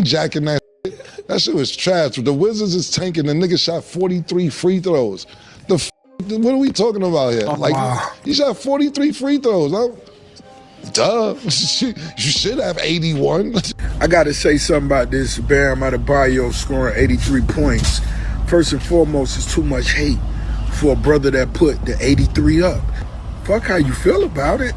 ain't jacking that shit. That shit was trash. The Wizards is tanking. The nigga shot 43 free throws. What are we talking about here? Wow. He shot 43 free throws. Duh. You should have 81. I got to say something about this Bam Adebayo scoring 83 points. First and foremost, it's too much hate for a brother that put the 83 up. Fuck how you feel about it.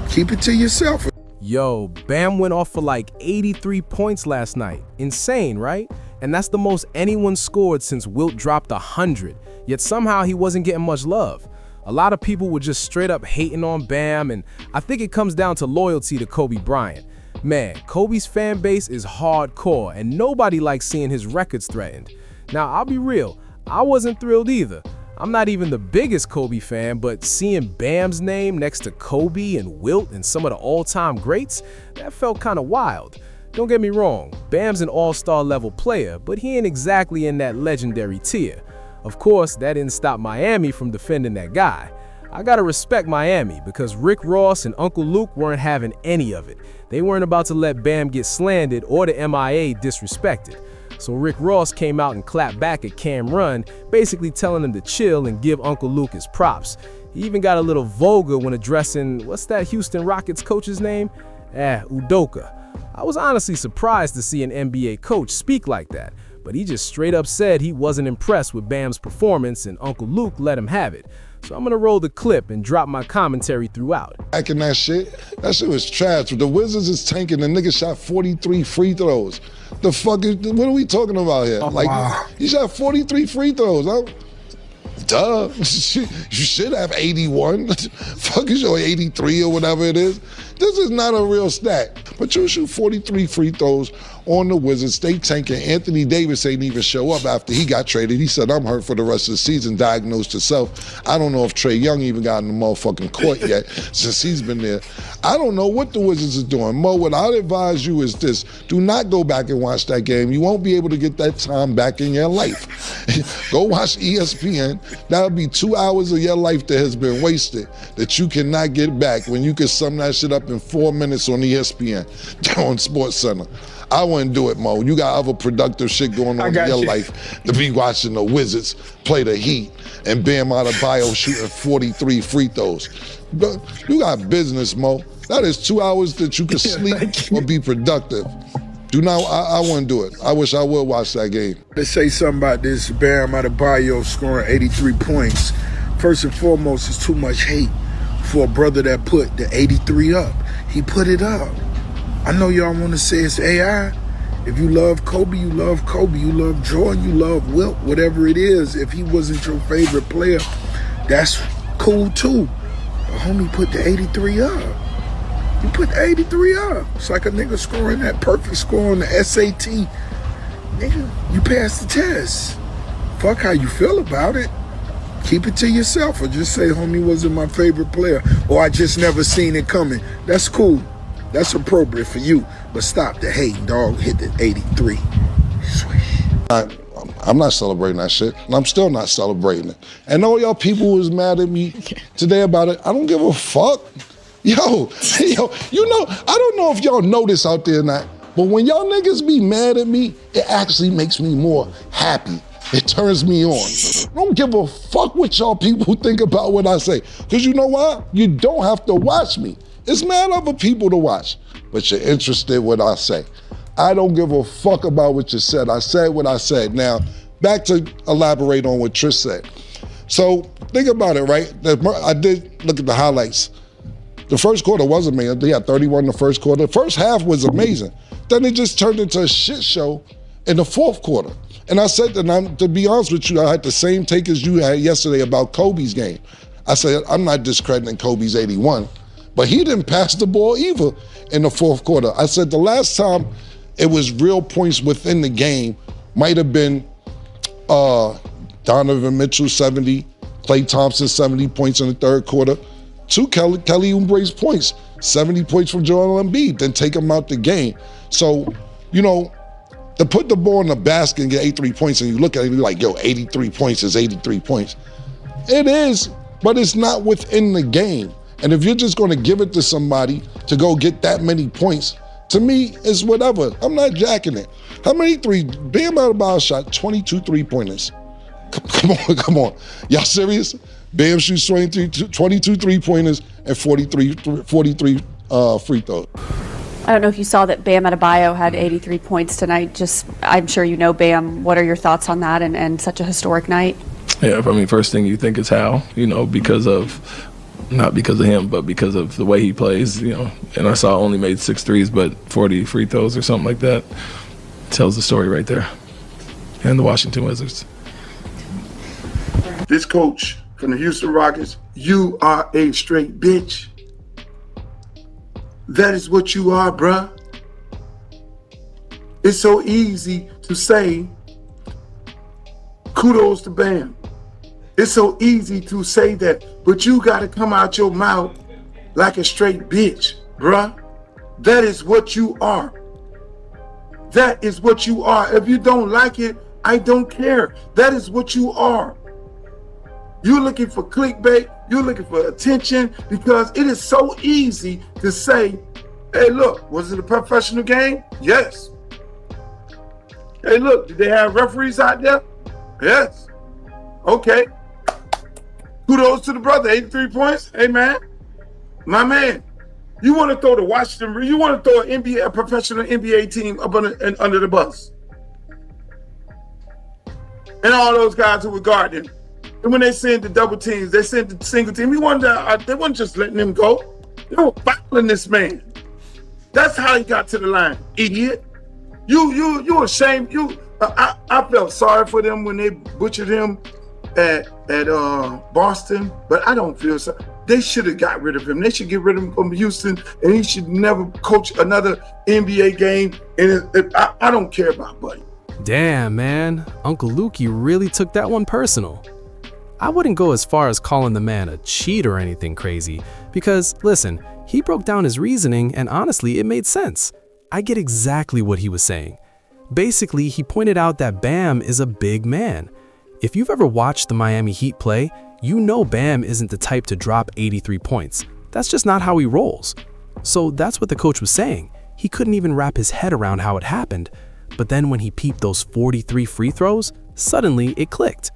Keep it to yourself. Yo, Bam went off for like 83 points last night. Insane, right? And that's the most anyone scored since Wilt dropped 100. Yet somehow he wasn't getting much love. A lot of people were just straight up hating on Bam, and I think it comes down to loyalty to Kobe Bryant. Man, Kobe's fan base is hardcore, and nobody likes seeing his records threatened. Now, I'll be real, I wasn't thrilled either. I'm not even the biggest Kobe fan, but seeing Bam's name next to Kobe and Wilt and some of the all-time greats, that felt kind of wild. Don't get me wrong, Bam's an all-star level player, but he ain't exactly in that legendary tier. Of course, that didn't stop Miami from defending that guy. I gotta respect Miami because Rick Ross and Uncle Luke weren't having any of it. They weren't about to let Bam get slandered or the MIA disrespected. So Rick Ross came out and clapped back at Cam'ron, basically telling him to chill and give Uncle Luke his props. He even got a little vulgar when addressing, what's that Houston Rockets coach's name? Udoka. I was honestly surprised to see an NBA coach speak like that, but he just straight up said he wasn't impressed with Bam's performance and Uncle Luke let him have it. So I'm gonna roll the clip and drop my commentary throughout. Jacking that shit was trash. The Wizards is tanking. The nigga shot 43 free throws. What are we talking about here? Wow. He shot 43 free throws. Duh. You should have 81. Fuck is your 83 or whatever it is. This is not a real stat. But you shoot 43 free throws on the Wizards. They tanking. Anthony Davis ain't even show up after he got traded. He said, I'm hurt for the rest of the season, diagnosed himself. I don't know if Trae Young even got in the motherfucking court yet since he's been there. I don't know what the Wizards is doing. Mo, what I'd advise you is this. Do not go back and watch that game. You won't be able to get that time back in your life. Go watch ESPN. That'll be 2 hours of your life that has been wasted that you cannot get back when you can sum that shit up in 4 minutes on ESPN, on SportsCenter. I wouldn't do it, Mo. You got other productive shit going on in your life to be watching the Wizards play the Heat and Bam Adebayo shooting 43 free throws. You got business, Mo. That is 2 hours that you can sleep or be productive. I wouldn't do it. I wish I would watch that game. Let's say something about this Bam Adebayo scoring 83 points. First and foremost, it's too much hate for a brother that put the 83 up. He put it up. I know y'all want to say it's AI. If you love Kobe, you love Kobe. You love Jordan, you love Wilt, whatever it is. If he wasn't your favorite player, that's cool too. But homie put the 83 up. You put the 83 up. It's like a nigga scoring that perfect score on the SAT. Nigga, you passed the test. Fuck how you feel about it. Keep it to yourself, or just say homie wasn't my favorite player, or I just never seen it coming. That's cool. That's appropriate for you, but stop the hating, dog. Hit the 83. Swish. I'm not celebrating that shit, and I'm still not celebrating it. And all y'all people who was mad at me today about it, I don't give a fuck. Yo, you know, I don't know if y'all know this out there or not, but when y'all niggas be mad at me, it actually makes me more happy. It turns me on. I don't give a fuck what y'all people think about what I say, because you know why? You don't have to watch me. It's mad other people to watch, but you're interested in what I say. I don't give a fuck about what you said. I said what I said. Now, back to elaborate on what Trish said. So think about it, right? I did look at the highlights. The first quarter was amazing. They had 31 in the first quarter. The first half was amazing. Then it just turned into a shit show in the fourth quarter. And I said that, to be honest with you, I had the same take as you had yesterday about Kobe's game. I said, I'm not discrediting Kobe's 81. But he didn't pass the ball either in the fourth quarter. I said the last time it was real points within the game might have been Donovan Mitchell 70, Klay Thompson 70 points in the third quarter. Two Kelly Oubre's points, 70 points from Joel Embiid, then take him out the game. So, you know, to put the ball in the basket and get 83 points and you look at it and you're like, yo, 83 points is 83 points. It is, but it's not within the game. And if you're just gonna give it to somebody to go get that many points To me, it's whatever. I'm not jacking it. How many Bam Adebayo shot 22 3-pointers. Come on. Y'all serious? Bam shoots 22 3-pointers and 43 free throws. I don't know if you saw that Bam Adebayo had 83 points tonight. I'm sure you know Bam. What are your thoughts on that and such a historic night? Yeah, I mean, first thing you think is how, because of, not because of him, but because of the way he plays, And I saw only made 6 threes, but 40 free throws or something like that. Tells the story right there. And the Washington Wizards. This coach from the Houston Rockets, you are a straight bitch. That is what you are, bruh. It's so easy to say kudos to Bam. It's so easy to say that, but you got to come out your mouth like a straight bitch, bruh. That is what you are. That is what you are. If you don't like it, I don't care. That is what you are. You're looking for clickbait. You're looking for attention because it is so easy to say, hey, look, was it a professional game? Yes. Hey, look, did they have referees out there? Yes. Okay. Kudos to the brother, 83 points. Hey, man, my man, you want to throw the Washington, you want to throw a professional NBA team up under the bus. And all those guys who were guarding. And when they send the double teams, they send the single team. They weren't just letting them go. They were fouling this man. That's how he got to the line, idiot. You ashamed. I felt sorry for them when they butchered him at Boston, but I don't feel so. They should have got rid of him. They should get rid of him from Houston, and he should never coach another NBA game. And I don't care about Buddy. Damn, man. Uncle Lukey really took that one personal. I wouldn't go as far as calling the man a cheat or anything crazy, because, listen, he broke down his reasoning and honestly, it made sense. I get exactly what he was saying. Basically, he pointed out that Bam is a big man. If you've ever watched the Miami Heat play, you know Bam isn't the type to drop 83 points. That's just not how he rolls. So that's what the coach was saying. He couldn't even wrap his head around how it happened. But then when he peeped those 43 free throws, suddenly it clicked.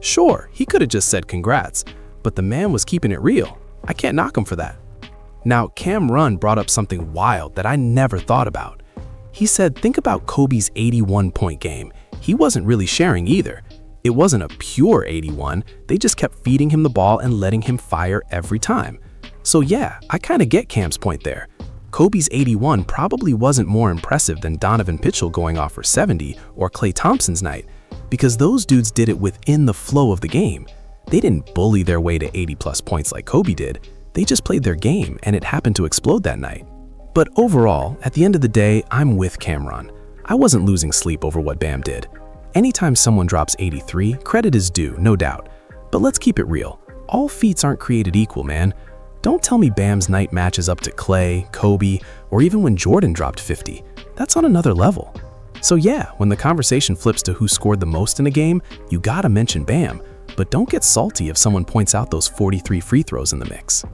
Sure, he could have just said congrats, but the man was keeping it real. I can't knock him for that. Now, Cam'ron brought up something wild that I never thought about. He said, think about Kobe's 81-point game. He wasn't really sharing either. It wasn't a pure 81, they just kept feeding him the ball and letting him fire every time. So yeah, I kind of get Cam's point there. Kobe's 81 probably wasn't more impressive than Donovan Mitchell going off for 70 or Klay Thompson's night, because those dudes did it within the flow of the game. They didn't bully their way to 80+ points like Kobe did. They just played their game and it happened to explode that night. But overall, at the end of the day, I'm with Cam'ron. I wasn't losing sleep over what Bam did. Anytime someone drops 83, credit is due, no doubt. But let's keep it real. All feats aren't created equal, man. Don't tell me Bam's night matches up to Klay, Kobe, or even when Jordan dropped 50. That's on another level. So yeah, when the conversation flips to who scored the most in a game, you gotta mention Bam, but don't get salty if someone points out those 43 free throws in the mix.